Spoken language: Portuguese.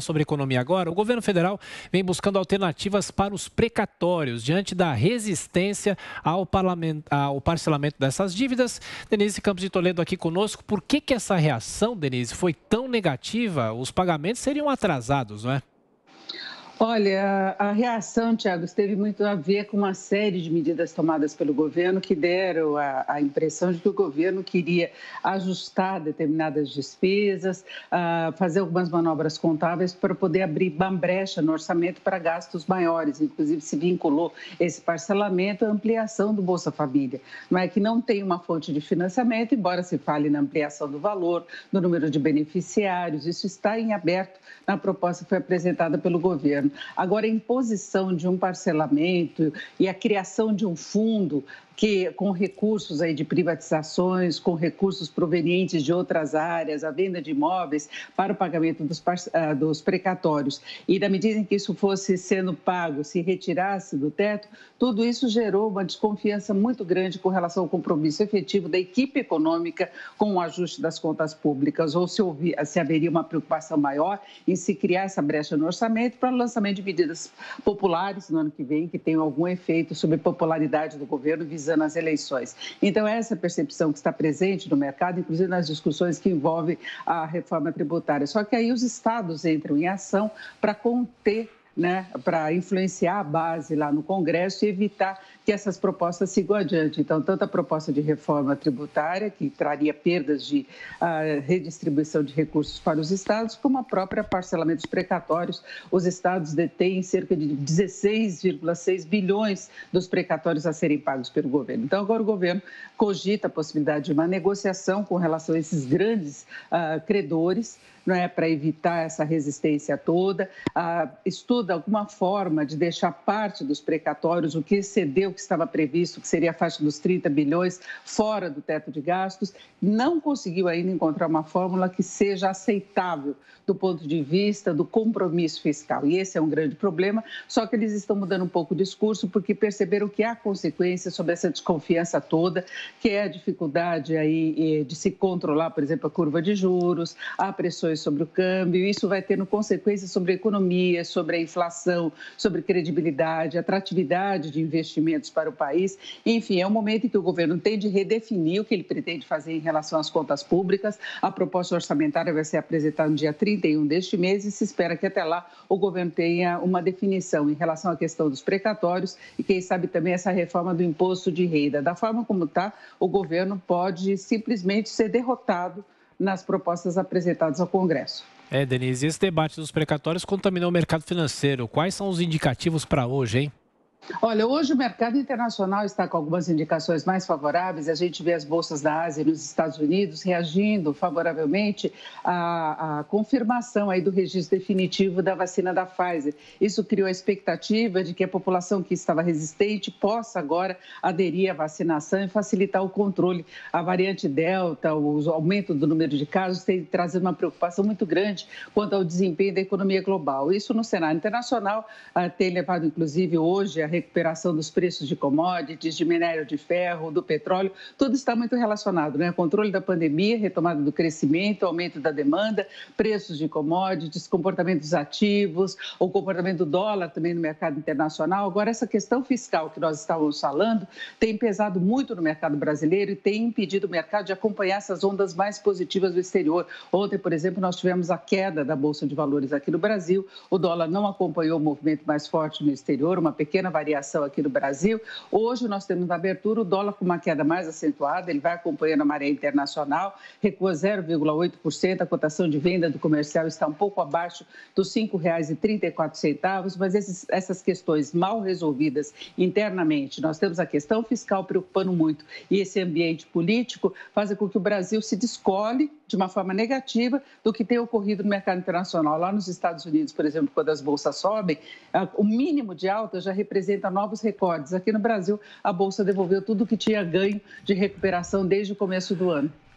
Sobre economia agora, o governo federal vem buscando alternativas para os precatórios diante da resistência ao parcelamento dessas dívidas. Denise Campos de Toledo aqui conosco. Por que essa reação, Denise, foi tão negativa? Os pagamentos seriam atrasados, não é? Olha, a reação, Tiago, teve muito a ver com uma série de medidas tomadas pelo governo que deram a impressão de que o governo queria ajustar determinadas despesas, fazer algumas manobras contábeis para poder abrir uma brecha no orçamento para gastos maiores. Inclusive, se vinculou esse parcelamento à ampliação do Bolsa Família. Não é que não tem uma fonte de financiamento, embora se fale na ampliação do valor, do número de beneficiários, isso está em aberto na proposta que foi apresentada pelo governo. Agora, a imposição de um parcelamento e a criação de um fundo que, com recursos aí de privatizações, com recursos provenientes de outras áreas, a venda de imóveis para o pagamento dos precatórios, e na medida em que isso fosse sendo pago, se retirasse do teto, tudo isso gerou uma desconfiança muito grande com relação ao compromisso efetivo da equipe econômica com o ajuste das contas públicas, ou se haveria uma preocupação maior em se criar essa brecha no orçamento para o lançamento de medidas populares no ano que vem, que tenham algum efeito sobre a popularidade do governo visando as eleições. Então, essa percepção que está presente no mercado, inclusive nas discussões que envolvem a reforma tributária. Só que aí os estados entram em ação para conter, para influenciar a base lá no Congresso e evitar que essas propostas sigam adiante. Então, tanto a proposta de reforma tributária, que traria perdas de redistribuição de recursos para os estados, como a própria parcelamento dos precatórios. Os estados detêm cerca de 16,6 bilhões dos precatórios a serem pagos pelo governo. Então, agora o governo cogita a possibilidade de uma negociação com relação a esses grandes credores, para evitar essa resistência toda, estuda alguma forma de deixar parte dos precatórios, o que excedeu o que estava previsto, que seria a faixa dos 30 bilhões, fora do teto de gastos, não conseguiu ainda encontrar uma fórmula que seja aceitável do ponto de vista do compromisso fiscal. E esse é um grande problema, só que eles estão mudando um pouco o discurso porque perceberam que há consequências sobre essa desconfiança toda, que é a dificuldade aí de se controlar, por exemplo, a curva de juros, há pressões sobre o câmbio, isso vai tendo consequências sobre a economia, sobre a inflação, sobre credibilidade, atratividade de investimentos para o país. Enfim, é um momento em que o governo tem de redefinir o que ele pretende fazer em relação às contas públicas. A proposta orçamentária vai ser apresentada no dia 31 deste mês e se espera que até lá o governo tenha uma definição em relação à questão dos precatórios e, quem sabe, também essa reforma do imposto de renda. Da forma como está, o governo pode simplesmente ser derrotado nas propostas apresentadas ao Congresso. Denise, esse debate dos precatórios contaminou o mercado financeiro. Quais são os indicativos para hoje, hein? Olha, hoje o mercado internacional está com algumas indicações mais favoráveis. A gente vê as bolsas da Ásia e nos Estados Unidos reagindo favoravelmente à confirmação aí do registro definitivo da vacina da Pfizer. Isso criou a expectativa de que a população que estava resistente possa agora aderir à vacinação e facilitar o controle. A variante Delta, o aumento do número de casos tem trazido uma preocupação muito grande quanto ao desempenho da economia global. Isso no cenário internacional tem levado, inclusive, hoje a recuperação dos preços de commodities, de minério de ferro, do petróleo, tudo está muito relacionado, Controle da pandemia, retomada do crescimento, aumento da demanda, preços de commodities, comportamento dos ativos, o comportamento do dólar também no mercado internacional. Agora, essa questão fiscal que nós estávamos falando tem pesado muito no mercado brasileiro e tem impedido o mercado de acompanhar essas ondas mais positivas do exterior. Ontem, por exemplo, nós tivemos a queda da Bolsa de Valores aqui no Brasil, o dólar não acompanhou o movimento mais forte no exterior, uma pequena variação aqui no Brasil. Hoje nós temos na abertura o dólar com uma queda mais acentuada, ele vai acompanhando a maré internacional, recua 0,8%, a cotação de venda do comercial está um pouco abaixo dos R$ 5,34, mas essas questões mal resolvidas internamente, nós temos a questão fiscal preocupando muito e esse ambiente político fazem com que o Brasil se descole de uma forma negativa do que tem ocorrido no mercado internacional. Lá nos Estados Unidos, por exemplo, quando as bolsas sobem, o mínimo de alta já representa novos recordes. Aqui no Brasil, a bolsa devolveu tudo o que tinha ganho de recuperação desde o começo do ano.